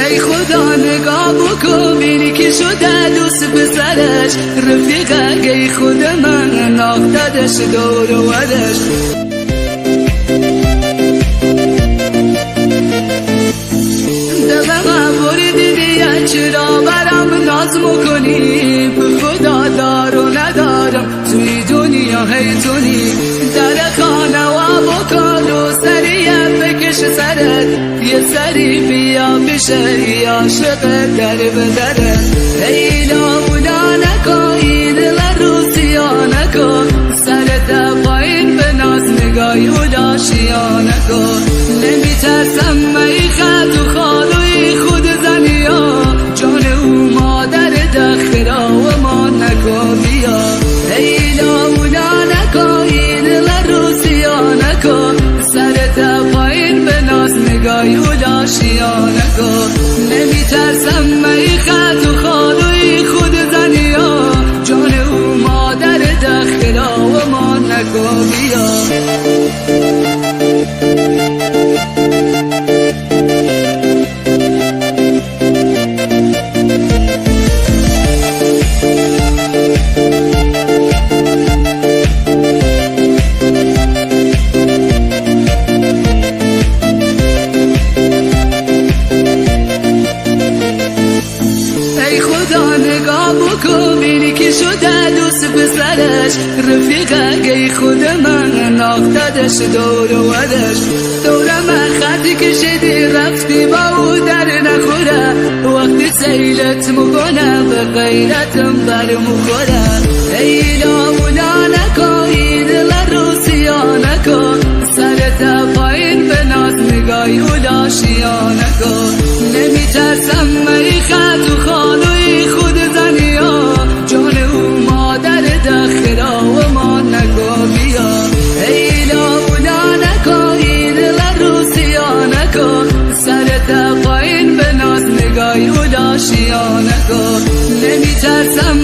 ای خدا نگاه بکن بینی که شده دوست پسرش رفیقه ای خود من ناختدش دور و ورش دلم بردی دیگه چرا برام ناز میکنی به خدا دار و ندارم توی دنیا هی تونی در خانه و بکن و سریع بکش سرت یه سری بیا بشه عاشق در بدرت ای لاولا نکن این دل رو سیا نکن سرت پایین به ناز نگاهی و لاشیا نکن نمیترسم ای خط و خالوی خود زنیا جان او مادر دخترا و ما نکن بیا ای لاولا نکن این دل رو سیا نکن سرت پایین به ناز نگاهی و لاشیا نکن نمیترسم ای خط و خالوی خود زنیا جان او مادر دخترا و ما نکن بیا نگاه بکن بینی که شده دوست پسرش رفیقه ای خود من ناختدش دور و ورش دورم خطی کشیدی رفتی با او در نخوره وقتی سیلت مکنه به غیرتم بر مخوره ای لاولا نکن این دل رو سیا نکن سرت پایین به ناز نگاهی و لاشیا نکن نمیترسم ای خط و خالوی خود زنیا جان او مادر دخترا و ما نکن بیا ای لاولا نکن این دل رو سیا نکن سرت پایین به ناز نگاهی و لاشیا نکن نمیترسم